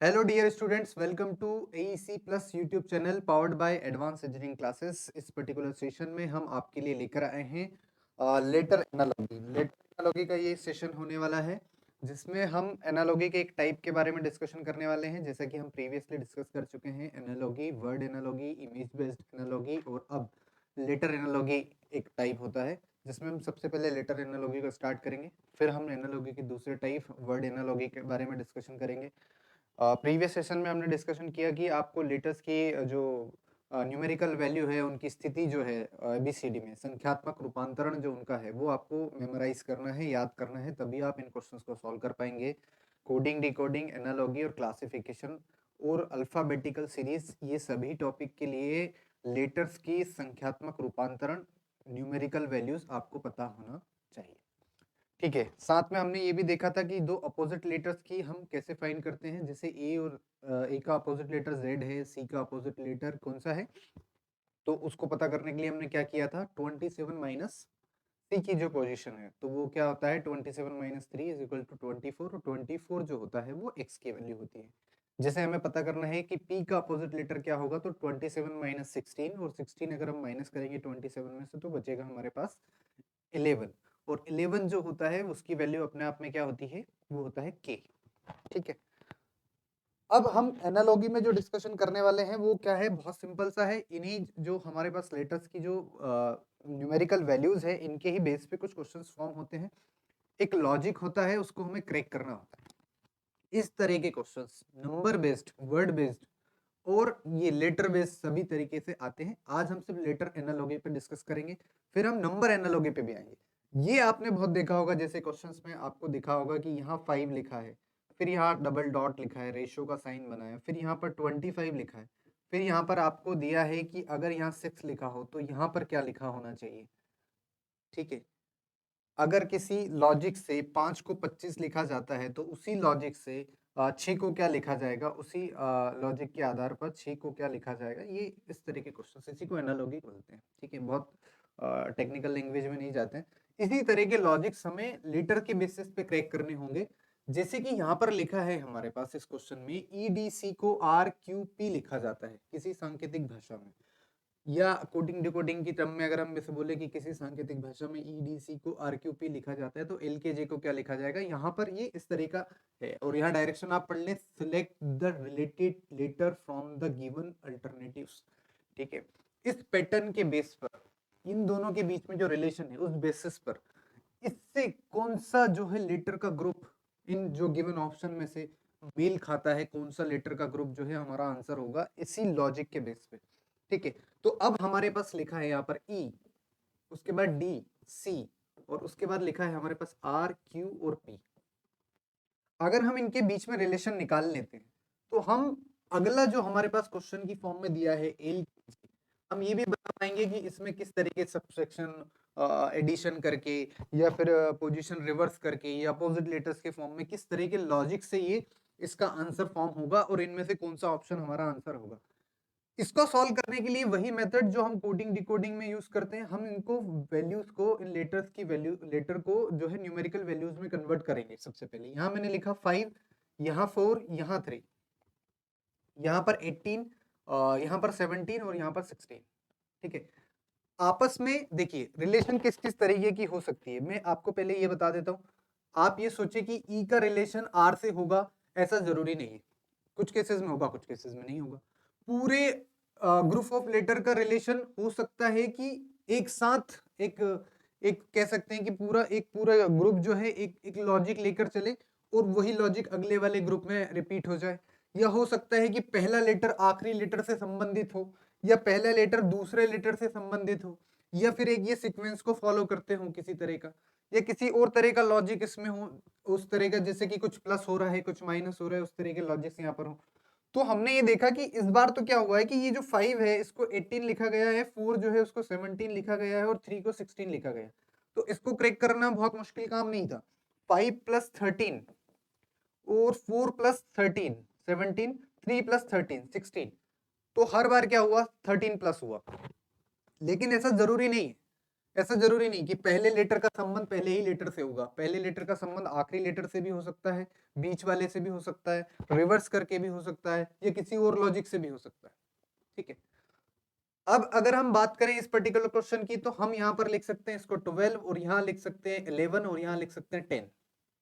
Hello dear students, welcome to AEC plus YouTube channel powered by advance engineering classes. इस particular session में हम आपके लिए लेकर आए हैं लेटर एनालॉगी का ये सेशन होने वाला है, जिसमें हम एनालॉगी के एक टाइप के बारे में डिस्कशन करने वाले हैं। जैसा कि हम प्रीवियसली डिस्कस कर चुके हैं, analogy, word analogy, image based analogy और अब लेटर एनालॉगी एक टाइप होता है, जिसमें हम सबसे पहले लेटर एनालॉगी को स्टार्ट करेंगे। फिर हम एनालॉगी के दूसरे टाइप वर्ड एनालॉगी के बारे में डिस्कशन करेंगे। प्रीवियस सेशन में हमने डिस्कशन किया कि आपको लेटर्स की जो न्यूमेरिकल वैल्यू है, उनकी स्थिति जो है ABCD में संख्यात्मक रूपांतरण जो उनका है वो आपको मेमोराइज करना है, याद करना है, तभी आप इन क्वेश्चंस को सॉल्व कर पाएंगे। कोडिंग, डिकोडिंग, एनालॉगी और क्लासिफिकेशन और अल्फाबेटिकल सीरीज, ये सभी टॉपिक के लिए लेटर्स की संख्यात्मक रूपांतरण, न्यूमेरिकल वैल्यूज आपको पता होना चाहिए। ठीक है, साथ में हमने ये भी देखा था कि दो अपोजिट लेटर्स की हम कैसे फाइंड करते हैं। जैसे ए और ए का अपोजिट लेटर जेड है, सी का अपोजिट लेटर कौन सा है, तो उसको पता करने के लिए हमने क्या किया था, 27 माइनस सी की जो पोजीशन है, तो वो क्या होता है, 27 माइनस 3 इज इक्वल टू 24, और 24 जो होता है वो एक्स की वैल्यू होती है। जैसे हमें पता करना है कि पी का अपोजिट लेटर क्या होगा, तो 27 माइनस 16, और 16 अगर हम माइनस करेंगे 27 में से तो बचेगा हमारे पास 11, और 11 जो होता है उसकी वैल्यू अपने आप में क्या होती है, वो होता है k। ठीक है, अब हम एनालॉगी में जो डिस्कशन करने वाले हैं वो क्या है, बहुत सिंपल सा है। इन्हीं जो हमारे पास लेटर्स की जो न्यूमेरिकल वैल्यूज है, इनके ही बेस पे कुछ क्वेश्चंस फॉर्म होते हैं। एक लॉजिक होता है, उसको हमें क्रैक करना होता है। इस तरह के questions number based, word based और ये लेटर बेस्ड सभी तरीके से आते हैं। आज हम सिर्फ लेटर एनालॉगी पे डिस्कस करेंगे, फिर हम नंबर एनालॉगी पे भी आएंगे। ये आपने बहुत देखा होगा, जैसे क्वेश्चंस में आपको दिखा होगा कि यहाँ 5 लिखा है, फिर यहाँ डबल डॉट लिखा है, रेशियो का साइन बना है, फिर यहाँ पर 25 लिखा है, फिर यहाँ पर आपको दिया है कि अगर यहाँ 6 लिखा हो तो यहाँ पर क्या लिखा होना चाहिए। ठीक है, अगर किसी लॉजिक से 5 को 25 लिखा जाता है तो उसी लॉजिक से 6 को क्या लिखा जाएगा, उसी लॉजिक के आधार पर 6 को क्या लिखा जाएगा। ये इस तरह के क्वेश्चन, इसी को एनालॉगी बोलते हैं। ठीक है, बहुत टेक्निकल लैंग्वेज में नहीं जाते हैं। इसी तरह के लॉजिक्स हमें लेटर के बेसिस पे क्रैक करने होंगे। जैसे कि यहाँ पर लिखा है हमारे पास इस क्वेश्चन में, EDC को RQP लिखा जाता है किसी सांकेतिक भाषा में, या कोडिंग डिकोडिंग की टर्म में अगर हम इसे बोले कि किसी सांकेतिक भाषा में EDC को RQP लिखा जाता है, तो LKJ को क्या लिखा जाएगा। यहाँ पर ये इस तरह का है, और यहाँ डायरेक्शन आप पढ़ लें, select the related letter from the given alternatives. ठीक है, इस पैटर्न के बेस पर, इन दोनों के बीच में जो रिलेशन है उस बेसिस पर, इससे कौन सा जो है लेटर का ग्रुप इन जो गिवन ऑप्शन में से मेल खाता है, कौन सा लेटर का ग्रुप जो है हमारा आंसर होगा, इसी लॉजिक के बेस पे। ठीक है, तो अब हमारे पास लिखा है यहाँ पर E, उसके बाद D, C, और उसके बाद लिखा है हमारे पास R, Q और P। अगर हम इनके बीच में रिलेशन निकाल लेते हैं तो हम अगला जो हमारे पास क्वेश्चन की फॉर्म में दिया है L, हम ये भी बता पाएंगे कि इसमें किस तरीके सब्सट्रैक्शन, एडिशन करके, या फिर पोजीशन रिवर्स करके, या अपोजिट लेटर्स के फॉर्म में किस तरह के लॉजिक से ये इसका आंसर फॉर्म होगा, और इनमें से कौन सा ऑप्शन हमारा आंसर होगा। इसको सॉल्व करने के लिए वही मेथड जो हम कोडिंग डिकोडिंग में यूज करते हैं, हम इनको वैल्यूज को, इन लेटर्स की वैल्यू, लेटर को जो है न्यूमेरिकल वैल्यूज में कन्वर्ट करेंगे। सबसे पहले यहाँ मैंने लिखा 5, यहाँ 4, यहाँ 3, यहाँ पर 18, यहाँ पर 17 और यहाँ पर 16। ठीक है, आपस में देखिए रिलेशन किस किस तरीके की हो सकती है, मैं आपको पहले ये बता देता हूँ। आप ये सोचे कि ई का रिलेशन आर से होगा, ऐसा जरूरी नहीं है। कुछ केसेस में होगा, कुछ केसेस में नहीं होगा। पूरे ग्रुप ऑफ लेटर का रिलेशन हो सकता है कि एक साथ एक एक कह सकते हैं कि पूरा ग्रुप जो है एक एक लॉजिक लेकर चले, और वही लॉजिक अगले वाले ग्रुप में रिपीट हो जाए। या हो सकता है कि पहला लेटर आखिरी लेटर से संबंधित हो, या पहला लेटर दूसरे लेटर से संबंधित हो, या फिर एक ये सीक्वेंस को फॉलो करते हो किसी तरह का, या किसी और तरह का लॉजिक इसमें हो, उस तरह का जैसे कि कुछ प्लस हो रहा है, कुछ माइनस हो रहा है, उस तरह के लॉजिक्स यहाँ पर हो। तो हमने ये देखा कि इस बार तो क्या हुआ है कि ये जो 5 है इसको 18 लिखा गया है, 4 जो है उसको 17 लिखा गया है, और 3 को 16 लिखा गया है। तो इसको क्रैक करना बहुत मुश्किल काम नहीं था। 5 प्लस 13 और 4 प्लस 13 17, 3 प्लस 13 16, तो हर बार क्या हुआ, 13 प्लस हुआ। लेकिन ऐसा जरूरी नहीं है, ऐसा जरूरी नहीं कि पहले लेटर का संबंध पहले ही लेटर से होगा, पहले लेटर का संबंध आखिरी लेटर से भी हो सकता है, बीच वाले से भी हो सकता है, रिवर्स करके भी हो सकता है, या किसी और लॉजिक से भी हो सकता है। ठीक है, अब अगर हम बात करें इस पर्टिकुलर क्वेश्चन की, तो हम यहाँ पर लिख सकते हैं इसको 12 और यहाँ लिख सकते हैं 11 और यहाँ लिख सकते हैं 10।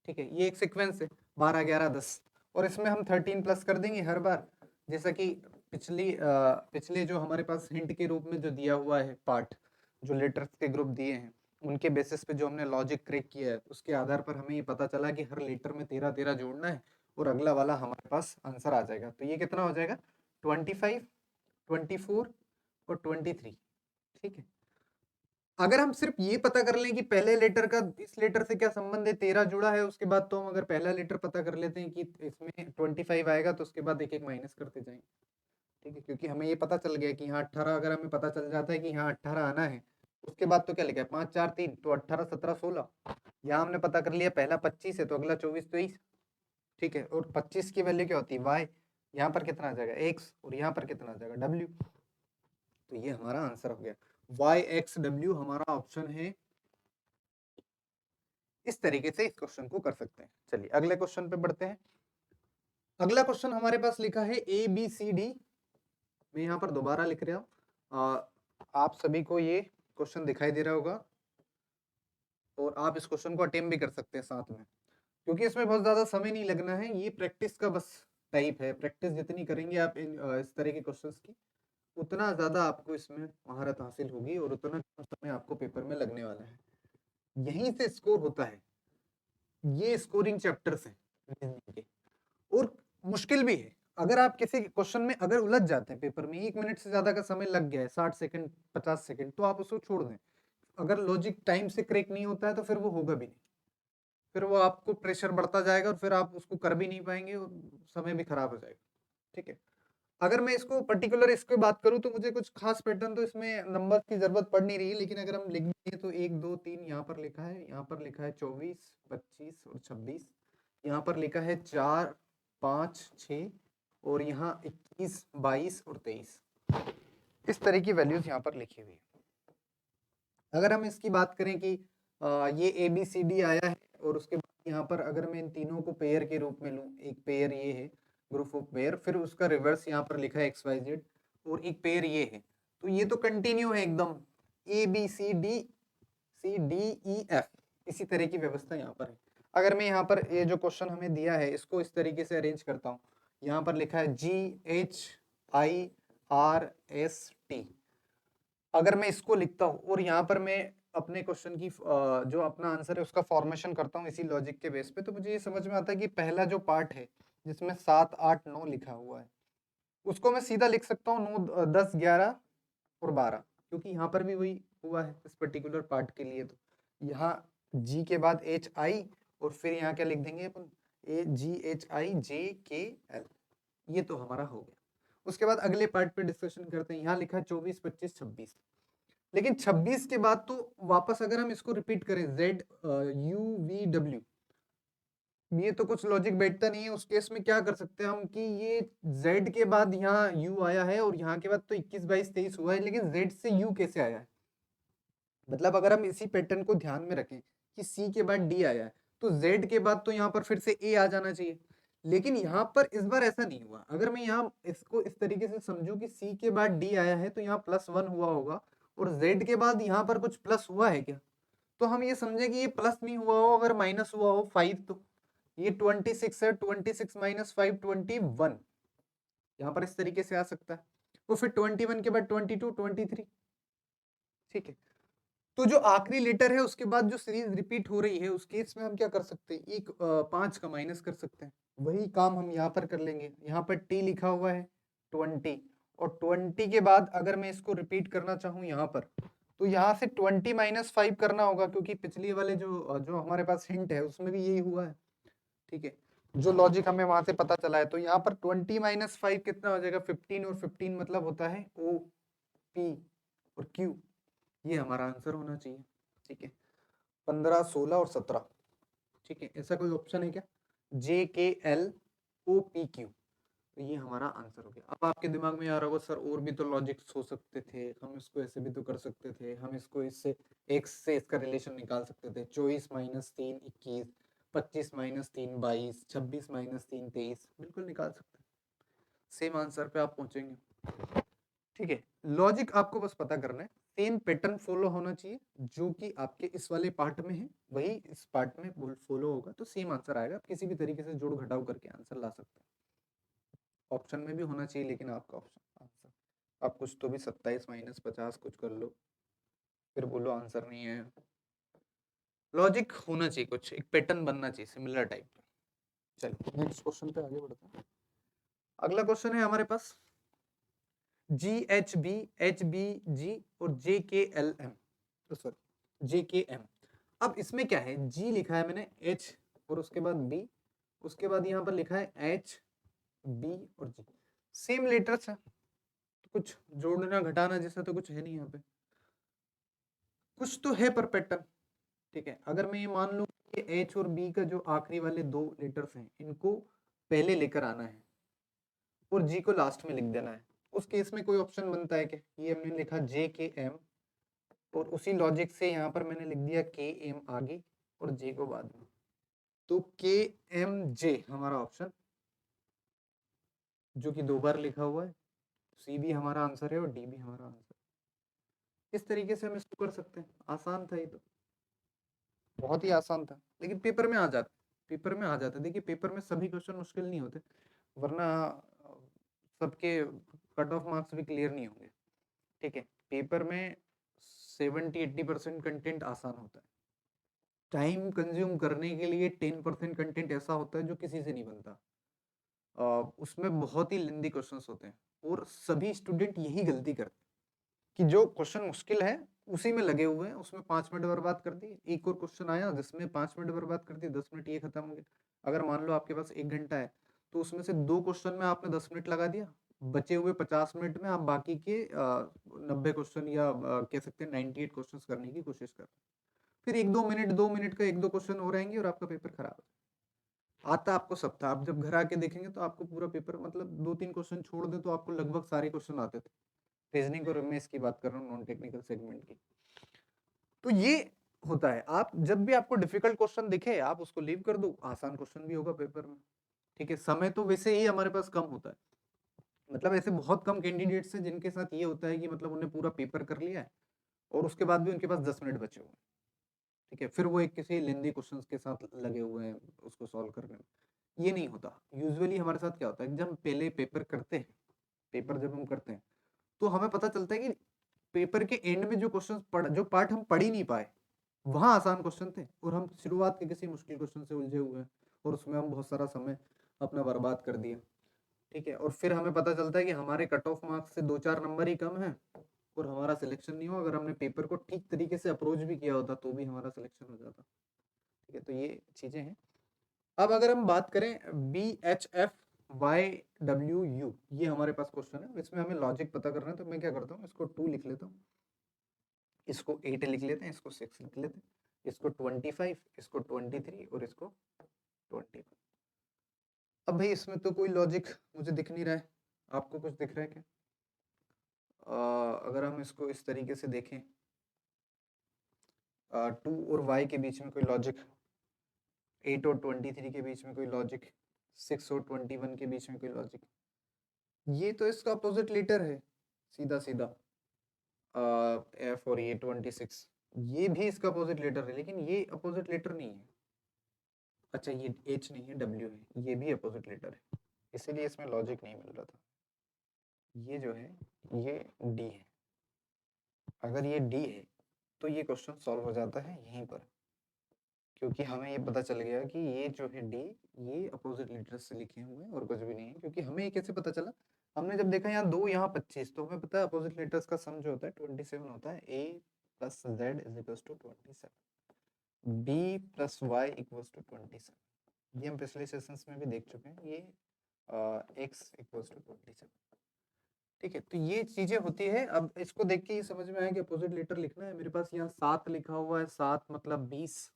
ठीक है, ये एक सीक्वेंस है 12 11 10, और इसमें हम 13 प्लस कर देंगे हर बार, जैसा कि पिछले जो हमारे पास हिंट के रूप में जो दिया हुआ है पार्ट, जो लेटर्स के ग्रुप दिए हैं उनके बेसिस पे जो हमने लॉजिक क्रैक किया है, उसके आधार पर हमें ये पता चला कि हर लेटर में 13 13 जोड़ना है और अगला वाला हमारे पास आंसर आ जाएगा। तो ये कितना हो जाएगा, 25 24 और 23। ठीक है, अगर हम सिर्फ ये पता कर लें कि पहले लेटर का इस लेटर से क्या संबंध है, 13 जुड़ा है, उसके बाद तो हम अगर पहला लेटर पता कर लेते हैं कि इसमें 25 आएगा, तो उसके बाद एक एक माइनस करते जाएंगे। ठीक है, क्योंकि हमें ये पता चल गया कि यहाँ 18, अगर हमें पता चल जाता है कि यहाँ 18 आना है, उसके बाद तो क्या लिखा है 5 4 3, तो 18 17 16। यहाँ हमने पता कर लिया पहला 25 है, तो अगला 24 23। ठीक है, और 25 की वैल्यू क्या होती है, वाई, यहाँ पर कितना आ जाएगा एक्स, और यहाँ पर कितना आ जाएगा डब्ल्यू। तो ये हमारा आंसर हो गया, वाई एक्स डब्ल्यू हमारा ऑप्शन है। इस तरीके से इस क्वेश्चन को कर सकते हैं। चलिए अगले क्वेश्चन पे बढ़ते हैं। अगला क्वेश्चन हमारे पास लिखा है ए बी सी डी। मैं यहाँ पर दोबारा लिख रहा हूँ, आप सभी को ये क्वेश्चन दिखाई दे रहा होगा, और आप इस क्वेश्चन को अटेम्प्ट भी कर सकते हैं साथ में, क्योंकि इसमें बहुत ज्यादा समय नहीं लगना है, ये प्रैक्टिस का बस टाइप है। प्रैक्टिस जितनी करेंगे आप इस तरह के क्वेश्चंस की, उतना ज्यादा आपको इसमें महारत हासिल होगी और उतना कम समय आपको पेपर में लगने वाला है। यहीं से स्कोर होता है, ये स्कोरिंग चैप्टर्स हैं रीजनिंग के, और मुश्किल भी है। अगर आप किसी क्वेश्चन में अगर उलझ जाते हैं पेपर में, 1 मिनट से ज्यादा का समय लग गया है, 60 सेकंड 50 सेकंड, तो आप उसको छोड़ दें। अगर लॉजिक टाइम से क्रैक नहीं होता है तो फिर वो होगा भी नहीं, फिर वो आपको प्रेशर बढ़ता जाएगा और फिर आप उसको कर भी नहीं पाएंगे और समय भी खराब हो जाएगा। ठीक है, अगर मैं इसको पर्टिकुलर इसकी बात करूं, तो मुझे कुछ खास पैटर्न तो इसमें नंबर की जरूरत पड़ नहीं रही है, लेकिन अगर हम लिख दें तो 1 2 3 यहाँ पर लिखा है, यहाँ पर लिखा है 24 25 और 26, यहाँ पर लिखा है 4 5 6, और यहाँ 21 22 और 23। इस तरह की वैल्यूज यहाँ पर लिखी हुई है। अगर हम इसकी बात करें कि ये ए बी सी डी आया है, और उसके बाद यहाँ पर अगर मैं इन तीनों को पेयर के रूप में लूँ, एक पेयर ये है ग्रुप ऑफ पेयर, फिर उसका रिवर्स यहाँ पर लिखा है एक्स वाई जेड, और एक पेयर ये है, तो ये तो कंटिन्यू है एकदम, A B C D E F, इसी तरह की व्यवस्था यहाँ पर है। अगर मैं यहाँ पर ये जो क्वेश्चन हमें दिया है इसको इस तरीके से अरेंज करता हूँ, यहाँ पर लिखा है जी H I R S T, अगर मैं इसको लिखता हूँ और यहाँ पर मैं अपने क्वेश्चन की जो अपना आंसर है उसका फॉर्मेशन करता हूँ इसी लॉजिक के बेस पे, तो मुझे ये समझ में आता है कि पहला जो पार्ट है जिसमें 7 8 9 लिखा हुआ है, उसको मैं सीधा लिख सकता हूँ 9 10 11 और 12, क्योंकि यहाँ पर भी वही हुआ है इस पर्टिकुलर पार्ट के लिए। तो यहाँ जी के बाद एच आई, और फिर यहाँ क्या लिख देंगे अपन, ए जी एच आई जे के एल, ये तो हमारा हो गया। उसके बाद अगले पार्ट पे डिस्कशन करते हैं। यहाँ लिखा 24 25 26, लेकिन 26 के बाद तो वापस अगर हम इसको रिपीट करें Z U V W, ये तो कुछ लॉजिक बैठता नहीं है। उस केस में क्या कर सकते हैं हम कि ये Z के बाद यहाँ U आया है और यहाँ के बाद तो 21 22 23 हुआ है, लेकिन Z से U कैसे आया है, मतलब अगर हम इसी पैटर्न को ध्यान में रखें कि C के बाद D आया है, तो Z के बाद तो यहाँ पर फिर से A आ जाना चाहिए, लेकिन यहाँ पर इस बार ऐसा नहीं हुआ। अगर मैं यहाँ इसको इस तरीके से समझूं कि C के बाद D आया है, तो यहाँ +1 हुआ होगा, और Z के बाद यहाँ पर कुछ प्लस हुआ है क्या, तो हम ये समझे कि ये प्लस नहीं हुआ हो, अगर माइनस हुआ हो 5, तो ये 26 है, 26 माइनस 5 21, यहाँ पर इस तरीके से आ सकता है। तो फिर 21 के बाद 22 23। ठीक है, तो जो आखिरी लेटर है उसके बाद जो सीरीज रिपीट हो रही है उस केस में हम क्या कर सकते हैं, एक 5 का माइनस कर सकते हैं। वही काम हम यहाँ पर कर लेंगे। यहाँ पर टी लिखा हुआ है 20, और 20 के बाद अगर मैं इसको रिपीट करना चाहूँ यहाँ पर, तो यहाँ से 20 माइनस 5 करना होगा, क्योंकि पिछली वाले जो जो हमारे पास हिंट है उसमें भी यही हुआ है। ठीक है, जो लॉजिक हमें वहां से पता चला है, तो यहाँ पर 20 माइनस 5 कितना हो जाएगा 15, और 15 मतलब होता है ओ पी और क्यू, ये हमारा आंसर होना चाहिए। ठीक है, 15 16 और 17। ठीक है, ऐसा कोई ऑप्शन है क्या, जे के एल ओ पी क्यू, तो ये हमारा आंसर हो गया। अब आपके दिमाग में आ रहा होगा सर और भी तो लॉजिक्स हो सकते थे, हम इसको ऐसे भी तो कर सकते थे, हम इसको इससे x से इसका रिलेशन निकाल सकते थे, 24 माइनस 3 21, 25 माइनस 3 22, 26 माइनस 3 23, बिल्कुल निकाल सकते हैं, सेम आंसर पे आप पहुंचेंगे। ठीक है, लॉजिक आपको बस पता करना है, सेम पैटर्न फॉलो होना चाहिए जो कि आपके इस वाले पार्ट में है वही इस पार्ट में फॉलो होगा, तो सेम आंसर आएगा। आप किसी भी तरीके से जोड़ घटाव करके आंसर ला सकते हैं। ऑप्शन में भी होना चाहिए, लेकिन आपका ऑप्शन आंसर आप कुछ तो भी 27 माइनस 50 कुछ कर लो, फिर बोलो आंसर नहीं है। लॉजिक होना चाहिए, कुछ एक पैटर्न बनना चाहिए सिमिलर टाइप का। चलिए नेक्स्ट क्वेश्चन पे आगे बढ़ते हैं। अगला क्वेश्चन है हमारे पास GHB HBG और JKLM, सॉरी JKM। अब इसमें क्या है, G लिखा है मैंने, H और उसके बाद B, उसके बाद यहाँ पर लिखा है H B और G, सेम लेटर्स है, तो कुछ जोड़ना घटाना जैसा तो कुछ है नहीं यहाँ पे, कुछ तो है पर पैटर्न। ठीक है, अगर मैं ये मान लूं कि H और B का जो आखिरी वाले दो लेटर्स हैं इनको पहले लेकर आना है और G को लास्ट में लिख देना है, उस केस में कोई ऑप्शन बनता है क्या? ये हमने लिखा JKM और उसी लॉजिक से यहाँ पर मैंने लिख दिया KM आगे और J को बाद में, तो KMJ हमारा ऑप्शन, जो कि 2 बार लिखा हुआ है। C भी हमारा आंसर है और D भी हमारा आंसर। इस तरीके से हम इसको कर सकते हैं, आसान था ये तो, बहुत ही आसान था, लेकिन पेपर में आ जाता, पेपर में आ जाता। देखिए पेपर में सभी क्वेश्चन मुश्किल नहीं होते, वरना सबके कट ऑफ मार्क्स भी क्लियर नहीं होंगे। ठीक है, पेपर में 70-80% कंटेंट आसान होता है, टाइम कंज्यूम करने के लिए 10% कंटेंट ऐसा होता है जो किसी से नहीं बनता। उसमें बहुत ही लेंदी क्वेश्चंस होते हैं और सभी स्टूडेंट यही गलती करते हैं कि जो क्वेश्चन मुश्किल है उसी में लगे हुए हैं, उसमें 5 मिनट बर्बाद कर दिए। एक और क्वेश्चन आया जिसमें 5 मिनट बर्बाद कर दिए, 10 मिनट ये खत्म हो गया। अगर मान लो आपके पास 1 घंटा है तो उसमें से 2 क्वेश्चन में आपने 10 मिनट लगा दिया, बचे हुए 50 मिनट में आप बाकी के 90 क्वेश्चन या कह सकते हैं 98 क्वेश्चन करने की कोशिश कर रहे हैं। फिर 1-2 मिनट 2 मिनट का 1-2 क्वेश्चन हो रहेंगे और आपका पेपर खराब है। आता आपको सब था, आप जब घर आके देखेंगे तो आपको पूरा पेपर, मतलब 2-3 क्वेश्चन छोड़ दे तो आपको लगभग सारे क्वेश्चन आते थे। रीजनिंग और मैं इसकी बात कर रहा हूँ, नॉन टेक्निकल सेगमेंट की। तो ये होता है, आप जब भी आपको डिफिकल्ट क्वेश्चन दिखे आप उसको लीव कर दो, आसान क्वेश्चन भी होगा पेपर में। ठीक है, समय तो वैसे ही हमारे पास कम होता है, मतलब ऐसे बहुत कम कैंडिडेट्स हैं जिनके साथ ये होता है कि मतलब उन्हें पूरा पेपर कर लिया है और उसके बाद भी उनके पास 10 मिनट बचे हुए हैं। ठीक है, फिर वो एक किसी लेंदी क्वेश्चंस के साथ लगे हुए हैं उसको सॉल्व करने में। ये नहीं होता। यूजुअली हमारे साथ क्या होता है, जब हम पहले पेपर करते हैं, पेपर जब हम करते हैं तो हमें पता चलता है कि पेपर के एंड में जो क्वेश्चंस पढ़, जो पार्ट हम पढ़ ही नहीं पाए वहां आसान क्वेश्चन थे और हम शुरुआत के किसी मुश्किल क्वेश्चन से उलझे हुए हैं और उसमें हम बहुत सारा समय अपना बर्बाद कर दिया। ठीक है, और फिर हमें पता चलता है कि हमारे कट ऑफ मार्क्स से 2-4 नंबर ही कम है और हमारा सिलेक्शन नहीं हुआ। अगर हमने पेपर को ठीक तरीके से अप्रोच भी किया होता तो भी हमारा सिलेक्शन हो जाता। ठीक है, तो ये चीजें हैं। अब अगर हम बात करें BHFYWU, ये हमारे पास क्वेश्चन है, इसमें हमें लॉजिक पता करना है, तो मैं क्या करता हूँ, इसको 2 लिख लेता हूँ, इसको 8 लिख लेते हैं, इसको 6 लिख लेते हैं, इसको 25, इसको 23 और इसको 21। अब भाई इसमें तो कोई लॉजिक मुझे दिख नहीं रहा है, आपको कुछ दिख रहा है क्या? अगर हम इसको इस तरीके से देखें, 2 और y के बीच में कोई लॉजिक, 8 और 23 के बीच में कोई लॉजिक, 6 और 21 के बीच में कोई लॉजिक, ये तो इसका अपोजिट लेटर है सीधा सीधा। F और ये 26, ये भी इसका अपोजिट लेटर है, लेकिन ये अपोजिट लेटर नहीं है। अच्छा ये H नहीं है, W है, ये भी अपोजिट लेटर है, इसीलिए इसमें लॉजिक नहीं मिल रहा था। ये जो है ये D है, अगर ये D है तो ये क्वेश्चन सॉल्व हो जाता है यहीं पर, क्योंकि हमें ये पता चल गया कि ये जो है D, ये अपोजिट लेटर्स से लिखे हुए हैं और कुछ भी नहीं है। क्योंकि हमें ये कैसे पता चला, हमने जब देखा यहाँ 2 यहाँ 25, तो हमें पता है अपोजिट लेटर्स का सम जो होता है 27 होता है। A plus Z is equals to 27, B plus Y equals to 27, ये हम पिछले सेशंस में भी देख चुके हैं। ये X इक्वल्स टू 27। ठीक है, तो ये चीजें होती है। अब इसको देख के ये समझ में आया कि अपोजिट लेटर लिखना है। मेरे पास यहाँ 7 लिखा हुआ है, 7 मतलब 20,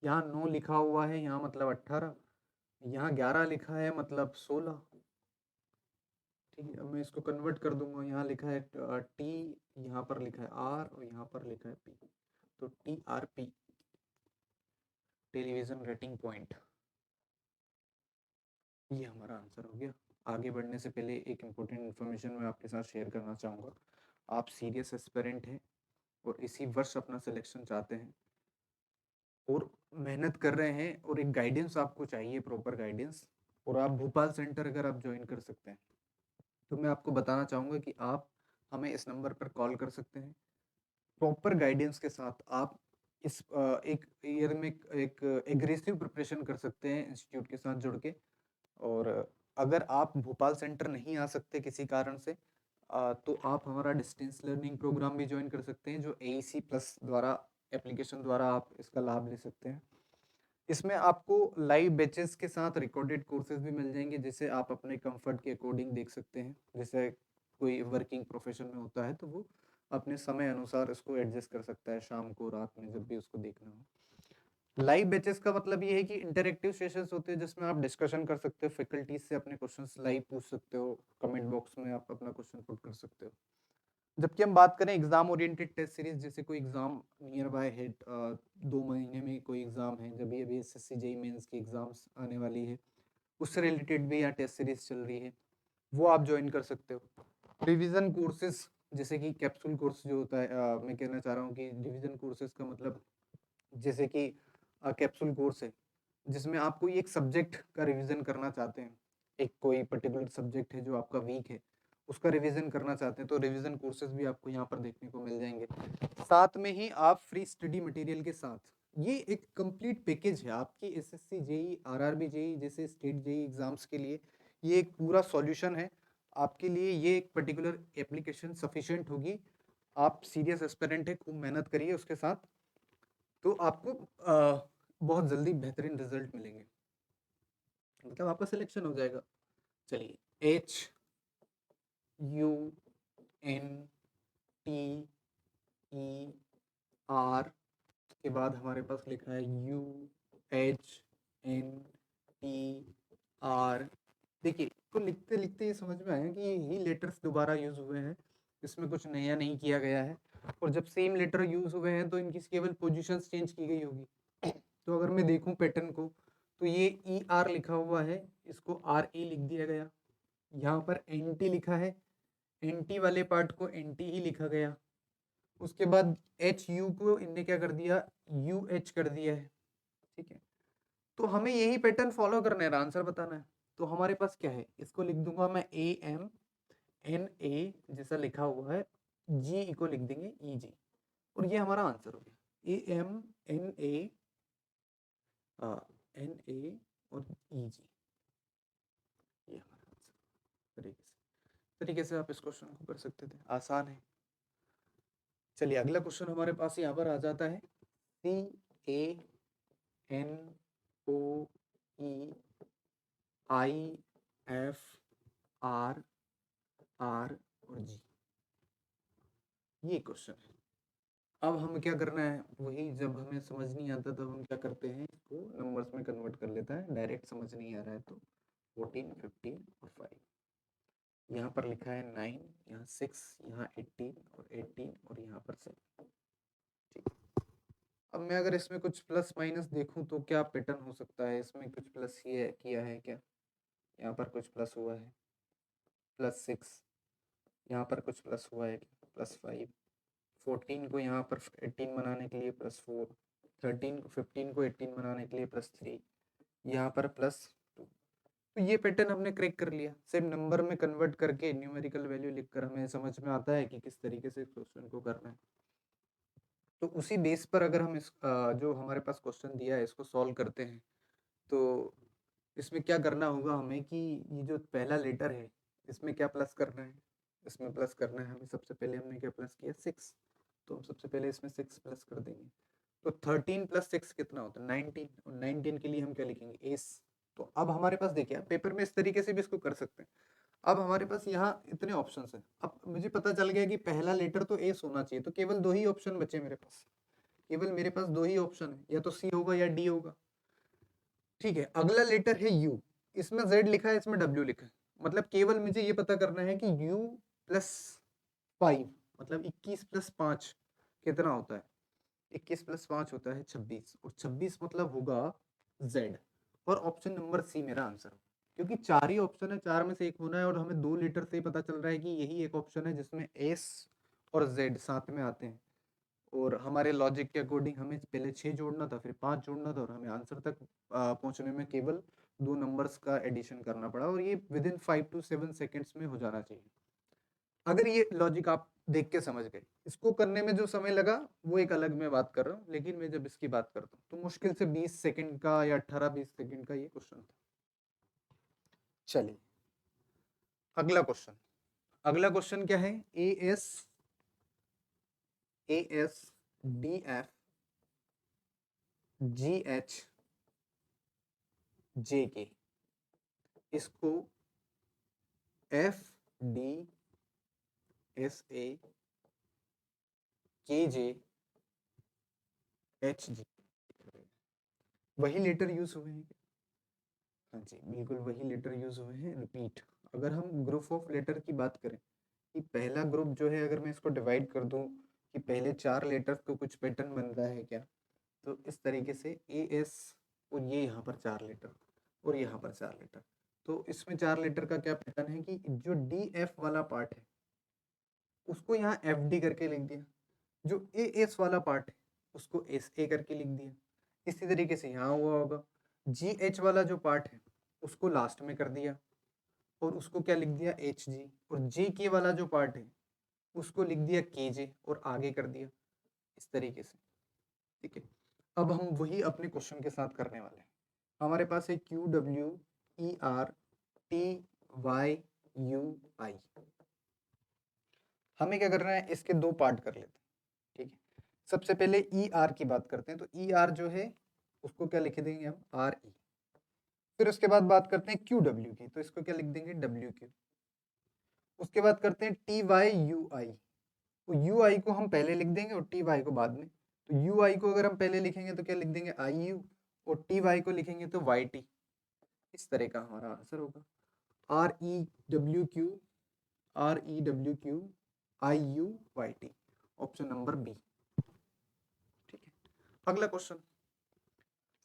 यहाँ 9 लिखा हुआ है, यहाँ मतलब 18, यहाँ 11 लिखा है मतलब 16, ठीक है, अब मैं इसको कन्वर्ट कर दूंगा। यहाँ लिखा है टी, यहाँ पर लिखा है आर और यहाँ पर लिखा है पी, तो TRP टेलीविजन रेटिंग पॉइंट, ये हमारा आंसर हो गया। आगे बढ़ने से पहले एक इम्पोर्टेंट इन्फॉर्मेशन मैं आपके साथ शेयर करना चाहूँगा। आप सीरियस एस्पिरेंट हैं और इसी वर्ष अपना सिलेक्शन चाहते हैं और मेहनत कर रहे हैं और एक गाइडेंस आपको चाहिए, प्रॉपर गाइडेंस, और आप भोपाल सेंटर अगर आप ज्वाइन कर सकते हैं तो मैं आपको बताना चाहूँगा कि आप हमें इस नंबर पर कॉल कर सकते हैं। प्रॉपर गाइडेंस के साथ आप इस एक ईयर में एक एग्रेसिव प्रिपरेशन कर सकते हैं इंस्टीट्यूट के साथ जुड़ के। और अगर आप भोपाल सेंटर नहीं आ सकते किसी कारण से, तो आप हमारा डिस्टेंस लर्निंग प्रोग्राम भी ज्वाइन कर सकते हैं, जो AEC प्लस द्वारा एप्लीकेशन द्वारा आप इसका लाभ ले सकते हैं। इसमें आपको लाइव बैचेस के साथ रिकॉर्डेड कोर्सेज भी मिल जाएंगे, जिसे आप अपने कंफर्ट के अकॉर्डिंग देख सकते हैं। जैसे कोई वर्किंग प्रोफेशन में होता है तो वो अपने समय अनुसार इसको एडजस्ट कर सकता है, शाम को, रात में, जब भी उसको देखना हो। लाइव बैचेस का मतलब ये है कि इंटरेक्टिव सेशंस होते हैं जिसमें आप डिस्कशन कर सकते हो, फैकल्टीज से अपने क्वेश्चंस लाइव पूछ सकते हो, कमेंट बॉक्स में आप अपना क्वेश्चन पुट कर सकते हो। जबकि हम बात करें एग्जाम ओरिएंटेड टेस्ट सीरीज, जैसे कोई एग्जाम नियर बाय है, 2 महीने में कोई एग्जाम है, जब अभी SSC JEE मेंस की एग्जाम्स आने वाली है, उससे रिलेटेड भी यहाँ टेस्ट सीरीज चल रही है, वो आप ज्वाइन कर सकते हो। रिवीजन कोर्सेज जैसे कि कैप्सूल कोर्स जो होता है, मैं कहना चाह रहा हूँ कि रिवीजन कोर्सेज का मतलब जैसे कि कैप्सूल कोर्स है जिसमें आप कोई एक सब्जेक्ट का रिवीजन करना चाहते हैं, एक कोई पर्टिकुलर सब्जेक्ट है जो आपका वीक है, उसका रिवीजन करना चाहते हैं, तो रिवीजन कोर्सेज भी आपको यहाँ पर देखने को मिल जाएंगे। साथ में ही आप फ्री स्टडी मटेरियल के साथ, ये एक कंप्लीट पैकेज है आपकी SSC JEE RRB JEE जैसे स्टेट JEE एग्जाम्स के लिए। ये एक पूरा सॉल्यूशन है आपके लिए। ये एक पर्टिकुलर एप्लीकेशन सफिशिएंट होगी। आप सीरियस एस्पिरेंट है, खूब मेहनत करिए उसके साथ, तो आपको बहुत जल्दी बेहतरीन रिजल्ट मिलेंगे, मतलब आपका सिलेक्शन हो जाएगा। चलिए, HUNTER के बाद हमारे पास लिखा है UHNTR। देखिए, तो लिखते लिखते ये समझ में आया कि यही लेटर्स दोबारा यूज हुए हैं, इसमें कुछ नया नहीं किया गया है। और जब सेम लेटर यूज हुए हैं तो इनकी केवल पोजीशंस चेंज की गई होगी। तो अगर मैं देखूं पैटर्न को, तो ये ER लिखा हुआ है, इसको RE लिख दिया गया। यहाँ पर NT लिखा है, NT वाले पार्ट को NT ही लिखा गया। उसके बाद HU को इनने क्या कर दिया, UH कर दिया है। ठीक है, तो हमें यही पैटर्न फॉलो करना है, आंसर बताना है। तो हमारे पास क्या है, इसको लिख दूंगा मैं AMNA जैसा लिखा हुआ है, G को लिख देंगे EG, और ये हमारा आंसर हो गया। AMNA NA और EG, ये हमारा आंसर। तरीके से आप इस क्वेश्चन को कर सकते थे, आसान है। चलिए, अगला क्वेश्चन हमारे पास यहाँ पर आ जाता है। CANOEIFRR और G, ये क्वेश्चन है। अब हम क्या करना है, वही जब हमें समझ नहीं आता तब हम क्या करते हैं, इसको नंबर्स में कन्वर्ट कर लेता है। डायरेक्ट समझ नहीं आ रहा है तो 14, 15 और 5, यहाँ पर लिखा है 9, यहाँ 6, यहाँ 18 और 18 और यहाँ पर 7। ठीक, अब मैं अगर इसमें कुछ प्लस माइनस देखूं तो क्या पैटर्न हो सकता है, इसमें कुछ प्लस ये किया है क्या, यहाँ पर कुछ प्लस हुआ है, +6, यहाँ पर कुछ प्लस हुआ है, +5, 14 को यहाँ पर 18 बनाने के लिए +4, 13 को 15 को 18 बनाने के लिए +3, यहाँ पर +2। तो ये पैटर्न हमने क्रैक कर लिया। सिर्फ नंबर में कन्वर्ट करके न्यूमेरिकल वैल्यू लिखकर हमें समझ में आता है कि किस तरीके से क्वेश्चन को करना है। तो उसी बेस पर अगर हम इस जो हमारे पास क्वेश्चन दिया है इसको सॉल्व करते हैं, तो इसमें क्या करना होगा हमें कि ये जो पहला लेटर है इसमें क्या प्लस करना है, इसमें प्लस करना है हमें। सबसे पहले हमने क्या प्लस किया, 6, तो हम सबसे पहले इसमें 6 प्लस कर देंगे। तो 13 + 6 कितना होता है, 19, और 19 के लिए हम क्या लिखेंगे, एस। तो अब हमारे पास देखिए, पेपर में इस तरीके से भी इसको कर सकते हैं। अब हमारे पास यहाँ इतने ऑप्शंस हैं। अब मुझे पता चल गया कि पहला लेटर तो एस होना चाहिए, तो केवल 2 ही ऑप्शन बचे मेरे पास, केवल मेरे पास 2 ही ऑप्शन है, या तो सी होगा या डी होगा। ठीक है, अगला लेटर है यू, इसमें जेड लिखा है, इसमें डब्ल्यू लिखा है, मतलब केवल मुझे ये पता करना है कि u प्लस 5 मतलब 21 प्लस 5 कितना होता है। 21 प्लस 5 होता है 26 और 26 मतलब होगा z और ऑप्शन नंबर सी मेरा आंसर। क्योंकि चार ही ऑप्शन है, चार में से एक होना है और हमें 2 लीटर से ही पता चल रहा है कि यही एक ऑप्शन है जिसमें s और z साथ में आते हैं। और हमारे लॉजिक के अकॉर्डिंग हमें पहले 6 जोड़ना था, फिर 5 जोड़ना था और हमें आंसर तक पहुंचने में केवल 2 नंबर्स का एडिशन करना पड़ा और ये विद इन 5 to 7 सेकेंड्स में हो जाना चाहिए। अगर ये लॉजिक आप देख के समझ गए, इसको करने में जो समय लगा वो एक अलग मैं बात कर रहा हूँ, लेकिन मैं जब इसकी बात करता हूँ तो मुश्किल से 20 सेकंड का या 18-20 सेकंड का ये क्वेश्चन था। चलिए अगला क्वेश्चन, अगला क्वेश्चन क्या है, AS DF GH JK, इसको FD SA KJ HG वही लेटर यूज हुए हैं। हाँ जी बिल्कुल वही लेटर यूज हुए हैं, रिपीट। अगर हम ग्रुप ऑफ लेटर की बात करें कि पहला ग्रुप जो है, अगर मैं इसको डिवाइड कर दूं कि पहले 4 लेटर्स को कुछ पैटर्न बन रहा है क्या, तो इस तरीके से AS और ये यहाँ पर 4 लेटर और यहाँ पर 4 लेटर, तो इसमें 4 लेटर का क्या पैटर्न है कि जो DF वाला पार्ट है उसको यहाँ FD करके लिख दिया, जो AS वाला पार्ट है उसको SA करके लिख दिया। इसी तरीके से यहाँ हुआ होगा, GH वाला जो पार्ट है उसको लास्ट में कर दिया और उसको क्या लिख दिया HG, और JK वाला जो पार्ट है उसको लिख दिया KJ और आगे कर दिया, इस तरीके से। ठीक है, अब हम वही अपने क्वेश्चन के साथ करने वाले हैं। हमारे पास है QWERTYUI, हमें क्या करना है, इसके 2 पार्ट कर लेते हैं। ठीक है, सबसे पहले ER की बात करते हैं, तो ER जो है उसको क्या लिख देंगे हम RE। फिर उसके बाद बात करते हैं QW की, तो इसको क्या लिख देंगे WQ। उसके बाद करते हैं TYUI, तो UI को हम पहले लिख देंगे और TY को बाद में। तो UI को अगर हम पहले लिखेंगे तो क्या लिख देंगे IU और TY को लिखेंगे तो YT। इस तरह का हमारा आंसर होगा REWQ IUYT, option number B. ठीक है, अगला क्वेश्चन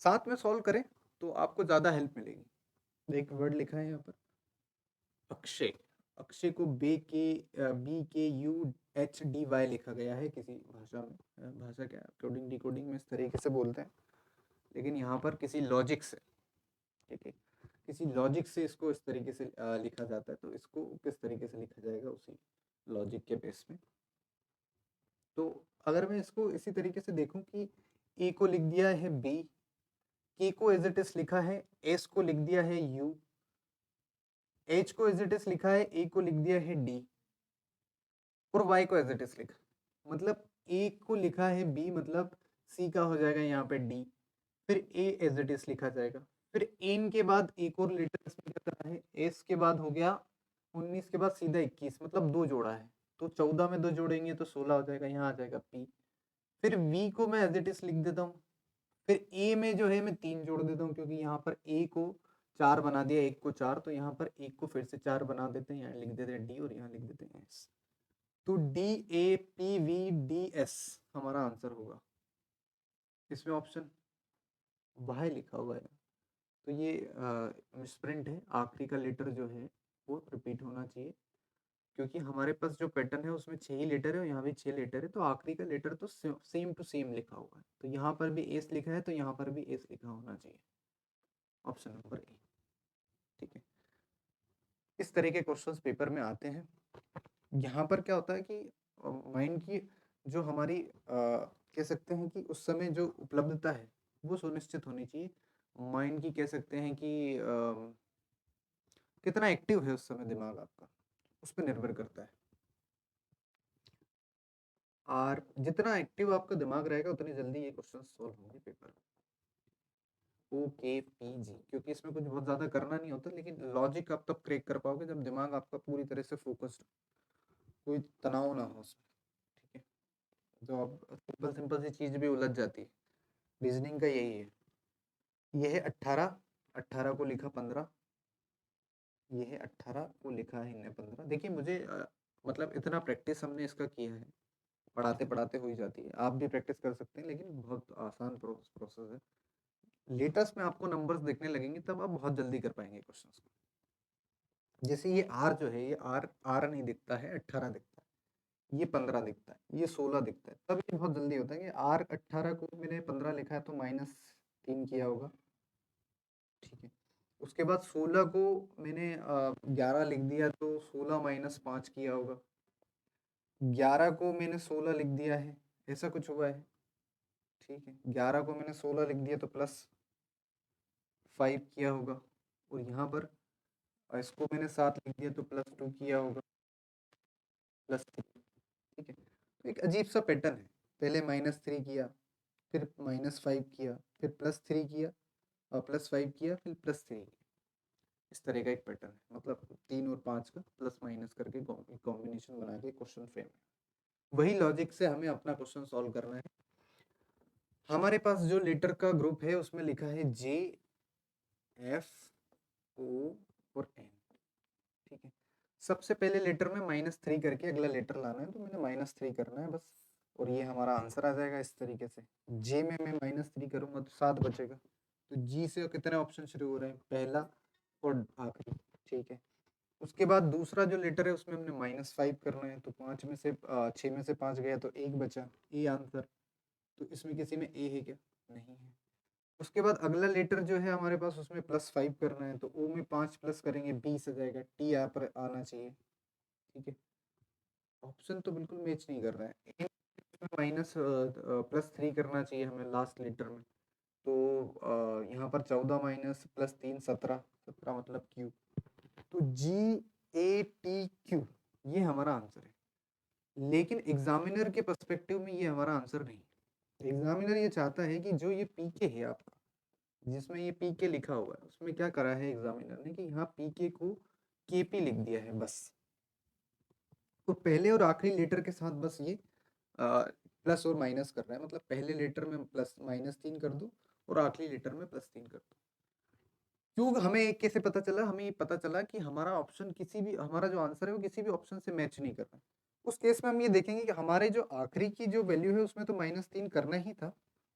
साथ में सॉल्व करें तो आपको ज्यादा हेल्प मिलेगी। एक वर्ड लिखा है यहाँ पर अक्षय, अक्षय को BKUHDY लिखा गया है किसी भाषा में, भाषा क्या कोडिंग डिकोडिंग में इस तरीके से बोलते हैं, लेकिन यहाँ पर किसी लॉजिक से, ठीक है, किसी लॉजिक से इसको इस तरीके से लिखा जाता है, तो इसको किस तरीके से लिखा जाएगा उसी लॉजिक के बेस में। तो अगर मैं इसको इसी तरीके से देखूं कि ए को लिख दिया है बी, के को एज इट इज लिखा है, एस को लिख दिया है यू, एच को एज इट इज लिखा है, ए को लिख दिया है डी और वाई को एज इट इज लिखा, मतलब ए को लिखा है बी मतलब सी का हो जाएगा यहाँ पे डी, फिर ए एज इट इज लिखा जाएगा, फिर एन के बाद एक और लेटर इसमें क्या करना है, एस के बाद हो गया 19 के बाद सीधा 21, मतलब 2 जोड़ा है, तो 14 में 2 जोड़ेंगे तो 16 हो जाएगा, यहाँ आ जाएगा पी। फिर वी को मैं एज इट इज लिख देता हूँ, फिर ए में जो है मैं 3 जोड़ देता हूँ क्योंकि यहाँ पर ए को 4 बना दिया, एक को 4, तो यहाँ पर एक को फिर से 4 बना देते हैं, यहाँ लिख देते हैं डी और यहाँ लिख देते हैं एस। तो DAPVDS हमारा आंसर होगा। इसमें ऑप्शन बाय लिखा हुआ है, तो ये मिसप्रिंट है, आखिरी का लेटर जो है वो रिपीट होना चाहिए, क्योंकि हमारे पास जो पैटर्न है उसमें 6 ही लेटर है और यहाँ भी 6 लेटर है, तो आखिरी का लेटर तो सेम टू सेम लिखा हुआ है, तो यहाँ पर भी एस लिखा है तो यहाँ पर भी एस लिखा होना चाहिए, ऑप्शन नंबर ए। ठीक है, इस तरह के क्वेश्चंस पेपर में आते हैं। यहाँ पर क्या होता है कि माइंड की जो हमारी कह सकते हैं कि उस समय जो उपलब्धता है वो सुनिश्चित होनी चाहिए। माइंड की कह सकते हैं कि कितना एक्टिव है उस समय दिमाग आपका, उस पर निर्भर करता है। और जितना एक्टिव आपका दिमाग रहेगा उतनी जल्दी ये क्वेश्चन सॉल्व होंगे पेपर। OKPG, क्योंकि इसमें कुछ बहुत ज्यादा करना नहीं होता, लेकिन लॉजिक आप तब क्रैक कर पाओगे जब दिमाग आपका पूरी तरह से फोकस्ड, कोई तनाव ना हो उसमें। ठीक है, जो अब सिंपल सिंपल सी चीज भी उलझ जाती है, रीजनिंग का यही है। ये है 18, 18 को लिखा 15, ये है 18 को लिखा है इनने 15। देखिए मुझे मतलब इतना प्रैक्टिस हमने इसका किया है, पढ़ाते पढ़ाते हो ही जाती है। आप भी प्रैक्टिस कर सकते हैं, लेकिन बहुत आसान प्रोसेस है। लेटेस्ट में आपको नंबर्स देखने लगेंगे तब आप बहुत जल्दी कर पाएंगे क्वेश्चंस को। जैसे ये आर जो है, ये आर आर नहीं दिखता है, 18 दिखता है, ये 15 दिखता है, ये 16 दिखता है, तब ये बहुत जल्दी होता है कि आर 18 को मैंने 15 लिखा है तो -3 किया होगा, ठीक है। उसके बाद 16 को मैंने 11 लिख दिया तो 16 -5 किया होगा। 11 को मैंने 16 लिख दिया है, ऐसा कुछ हुआ है, ठीक है। 11 को मैंने 16 लिख दिया तो +5 किया होगा। और यहाँ पर इसको मैंने 7 लिख दिया तो +2 किया होगा, +3, ठीक है। तो एक अजीब सा पैटर्न है, पहले -3 किया, फिर -5 किया, फिर +3 किया और +5 किया, फिर +3 किया। इस तरह का एक पैटर्न है, मतलब 3 और 5 का प्लस माइनस करके कॉम्बिनेशन बना के क्वेश्चन फ्रेम है। वही लॉजिक से हमें अपना क्वेश्चन सॉल्व करना है। हमारे पास जो लेटर का ग्रुप है उसमें लिखा है J, F, O और N, ठीक है। सबसे पहले लेटर में -3 करके अगला लेटर लाना है, तो मैंने -3 करना है बस, और ये हमारा आंसर आ जाएगा इस तरीके से। J में मैं -3 करूंगा तो 7 बचेगा। तो G से कितने ऑप्शन शुरू हो रहे हैं, पहला और आखिरी, ठीक है। उसके बाद दूसरा जो लेटर है उसमें हमने -5 करना है, तो 5 में से 6 में से 5 गया तो 1 बचा, ए आंसर। तो इसमें किसी में ए है क्या, नहीं है। उसके बाद अगला लेटर जो है हमारे पास, उसमें +5 करना है, तो ओ में 5 प्लस करेंगे 20 आ जाएगा, टी यहाँ पर आना चाहिए, ठीक है। ऑप्शन तो बिल्कुल मैच नहीं कर रहा है। एन में +3 करना चाहिए हमें लास्ट लेटर में, तो यहाँ पर 14 माइनस +3 17, 17 मतलब क्यू। तो GATQ ये हमारा आंसर है, लेकिन एग्जामिनर के पर्सपेक्टिव में ये हमारा आंसर नहीं है। एग्जामिनर ये चाहता है कि जो ये पीके है आपका, जिसमें ये पीके लिखा हुआ है, उसमें क्या करा है एग्जामिनर ने कि यहाँ पीके को केपी लिख दिया है बस। तो पहले और आखिरी लेटर के साथ बस ये प्लस और माइनस कर रहा है, मतलब पहले लेटर में -3 कर दो और आखिरी लेटर में +3 कर दो। क्यों हमें कैसे पता चला, हमें ये पता चला कि हमारा ऑप्शन किसी भी, हमारा जो आंसर है वो किसी भी ऑप्शन से मैच नहीं कर रहा। उस केस में हम ये देखेंगे कि हमारे जो आखिरी की जो वैल्यू है उसमें तो -3 करना ही था,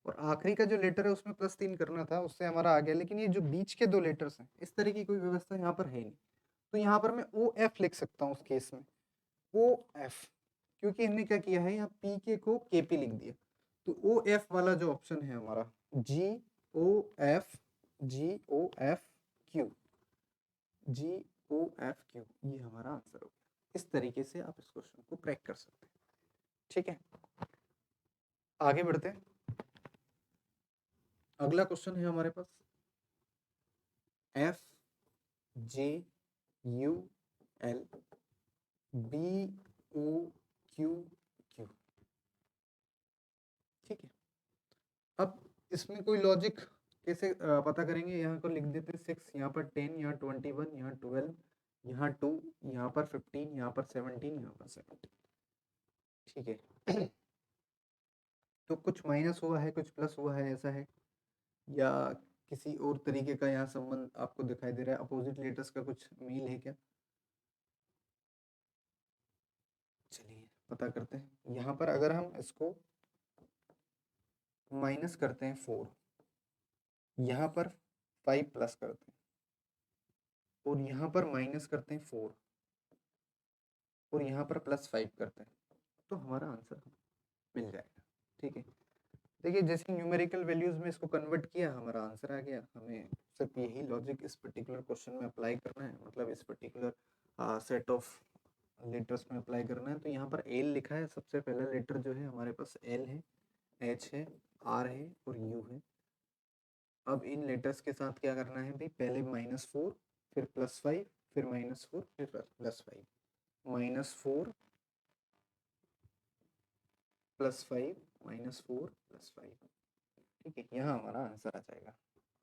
और आखिरी का जो लेटर है उसमें +3 करना था, उससे हमारा आ गया। लेकिन ये जो बीच के दो लेटर्स हैं, इस तरह की कोई व्यवस्था यहाँ पर है नहीं, तो यहाँ पर मैं OF लिख सकता हूँ उस केस में, OF, क्योंकि हमने क्या किया है, यहाँ PK को KP लिख दिया। तो OF वाला जो ऑप्शन है हमारा, GOF, GOFQ, GOFQ, ये हमारा आंसर हो गया। इस तरीके से आप इस क्वेश्चन को क्रैक कर सकते हैं, ठीक है। आगे बढ़ते हैं। अगला क्वेश्चन है हमारे पास FJULBOQQ, ठीक है। अब इसमें कोई लॉजिक कैसे पता करेंगे, यहाँ को लिख देते हैं 6, यहाँ पर 10, यहाँ 21, यहाँ 12, यहाँ 2, यहाँ पर 15, यहाँ पर 17, यहाँ पर 17, ठीक है। तो कुछ माइनस हुआ है, कुछ प्लस हुआ है, ऐसा है, या किसी और तरीके का यहाँ संबंध आपको दिखाई दे रहा है, अपोजिट लेटर्स का कुछ मील है क्या, चलिए पता करते हैं। यहाँ पर अगर हम इसको माइनस करते हैं 4, यहाँ पर 5 प्लस करते हैं, और यहाँ पर माइनस करते हैं 4, और यहाँ पर +5 करते हैं, तो हमारा आंसर मिल जाएगा, ठीक है। देखिए जैसे न्यूमेरिकल वैल्यूज में इसको कन्वर्ट किया, हमारा आंसर आ गया। हमें सिर्फ यही लॉजिक इस पर्टिकुलर क्वेश्चन में अप्लाई करना है, मतलब इस पर्टिकुलर सेट ऑफ लेटर्स में अप्लाई करना है। तो यहाँ पर एल लिखा है, सबसे पहला लेटर जो है हमारे पास एल है, एच है, आर है और यू है। अब इन लेटर्स के साथ क्या करना है भाई, पहले -4, फिर +5, फिर -4, फिर +5, -4 +5, -4 +5, ठीक है। यहाँ हमारा आंसर आ जाएगा।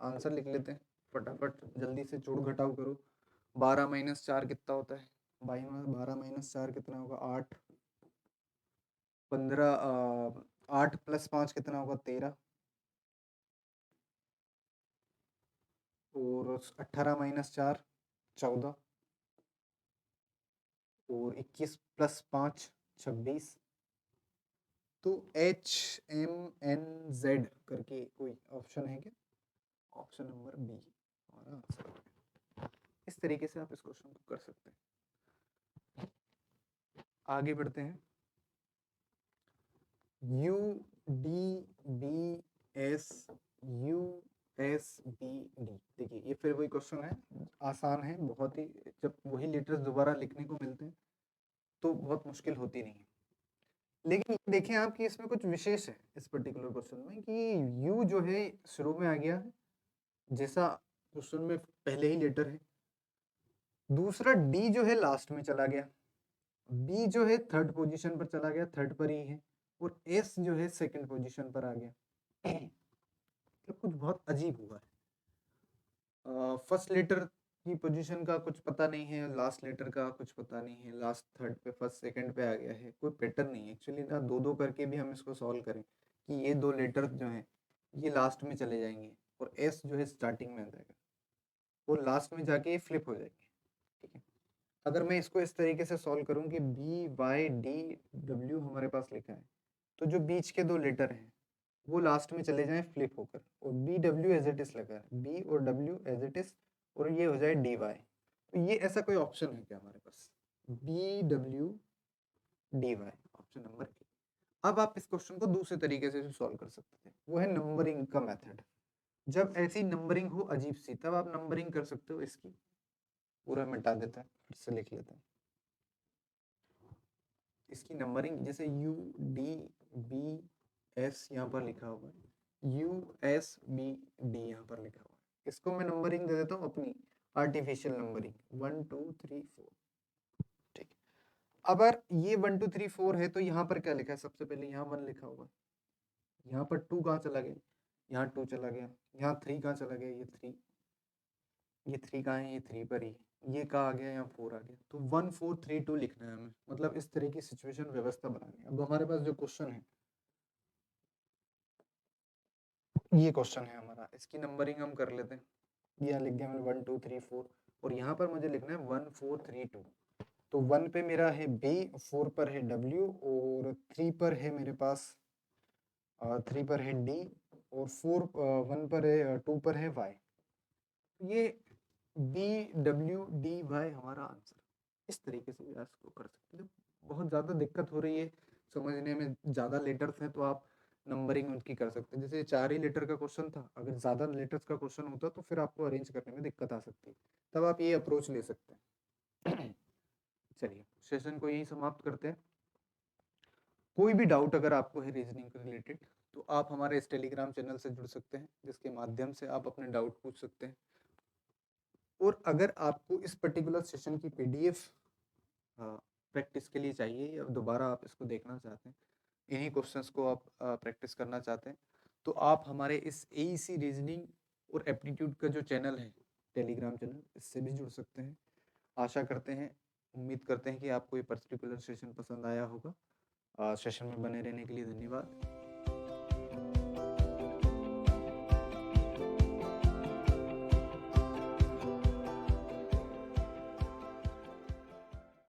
आंसर लिख लेते हैं फटाफट, जल्दी से जोड़ घटाव करो। 12 - 4 कितना होता है, 12 - 4 कितना होगा, 8, 15, 8 + 5 कितना होगा, 13, और 18 - 4 14, और 21 + 5 26। तो HMNZ करके कोई ऑप्शन है क्या? ऑप्शन नंबर बी हमारा आंसर है। इस तरीके से आप इस क्वेश्चन को कर सकते हैं। आगे बढ़ते हैं। UDBS देखिए ये फिर वही क्वेश्चन है, आसान है बहुत ही। जब वही लेटर्स दोबारा लिखने को मिलते हैं तो बहुत मुश्किल होती नहीं है। लेकिन देखें आप कि इसमें कुछ विशेष है इस पर्टिकुलर क्वेश्चन में कि यू जो है शुरू में आ गया है, जैसा क्वेश्चन में पहले ही लेटर है। दूसरा डी जो है लास्ट में चला गया, बी जो है थर्ड पोजीशन पर चला गया, थर्ड पर ही है, और एस जो है सेकंड पोजीशन पर आ गया। तो कुछ बहुत अजीब हुआ है। फर्स्ट लेटर की पोजीशन का कुछ पता नहीं है, लास्ट लेटर का कुछ पता नहीं है, लास्ट थर्ड पे फर्स्ट सेकंड पे आ गया है, कोई पैटर्न नहीं है एक्चुअली ना। दो दो करके भी हम इसको सॉल्व करें कि ये दो लेटर जो हैं ये लास्ट में चले जाएंगे और एस जो है स्टार्टिंग में आ जाएगा, वो लास्ट में जाके फ्लिप हो जाएंगे। ठीक है, अगर मैं इसको इस तरीके से सॉल्व करूं कि BYDW हमारे पास लिखा है, तो जो बीच के दो लेटर हैं वो लास्ट में चले जाएं फ्लिप होकर, और BW एज इट इज लगा है, B और W एज इट इज, और ये हो जाए DY। तो ये ऐसा कोई ऑप्शन है क्या हमारे पास? BWDY option number A. अब आप इस क्वेश्चन को दूसरे तरीके से सॉल्व कर सकते थे, वो है नंबरिंग का मेथड। जब ऐसी नंबरिंग हो अजीब सी, तब आप नंबरिंग कर सकते हो इसकी। पूरा मिटा देता है, फिर से लिख लेते हैं इसकी नंबरिंग। जैसे UDBS यहाँ पर लिखा हुआ है, USBD यहाँ पर लिखा हुआ है, इसको मैं नंबरिंग दे देता हूँ अपनी आर्टिफिशियल नंबरिंग 1 2 3 4। ठीक, अगर ये 1 2 3 4 है तो यहाँ पर क्या लिखा है? सबसे पहले यहाँ 1 लिखा हुआ है, यहाँ पर 2 कहाँ चला गया? यहाँ 2 चला गया, यहाँ 3 कहाँ चला गया? ये 3, ये 3 कहाँ है? ये 3 पर ही, ये कहाँ आ गया? यहाँ 4 आ गया। तो 1 4 3 2 लिखना है हमें, मतलब इस तरह की सिचुएशन व्यवस्था बनानी है। अब हमारे पास जो क्वेश्चन है, ये क्वेश्चन है हमारा, इसकी नंबरिंग हम कर लेते हैं। ये लिख दिया मैंने 1 2 3 4, और यहाँ पर मुझे लिखना है 1 4 3 2। तो 1 पे मेरा है B, 4 पर है W, और 3 पर है मेरे पास 3 पर है D, और 1 पर है 2 पर है Y। ये BWDY हमारा आंसर। इस तरीके से भी इसको कर सकते हैं। बहुत ज़्यादा दिक्कत हो रही है समझने में, ज़्यादा लेटर्स हैं तो आप नंबरिंग उनकी कर सकते हैं। जैसे 4 ही लेटर का क्वेश्चन था, अगर ज़्यादा लेटर्स का क्वेश्चन होता तो फिर आपको अरेंज करने में दिक्कत आ सकती है, तब आप ये अप्रोच ले सकते हैं। चलिए सेशन को यही समाप्त करते हैं। कोई भी डाउट अगर आपको है रीजनिंग के रिलेटेड, तो आप हमारे इस टेलीग्राम चैनल से जुड़ सकते हैं, जिसके माध्यम से आप अपने डाउट पूछ सकते हैं। और अगर आपको इस पर्टिकुलर सेशन की PDF प्रैक्टिस के लिए चाहिए, या दोबारा आप इसको देखना चाहते हैं, इन्हीं क्वेश्चंस को आप प्रैक्टिस करना चाहते हैं, तो आप हमारे इस AEC रीजनिंग और एप्टीट्यूड का जो चैनल है टेलीग्राम चैनल, इससे भी जुड़ सकते हैं। आशा करते हैं, उम्मीद करते हैं कि आपको ये पर्टिकुलर सेशन पसंद आया होगा। सेशन में बने रहने के लिए धन्यवाद।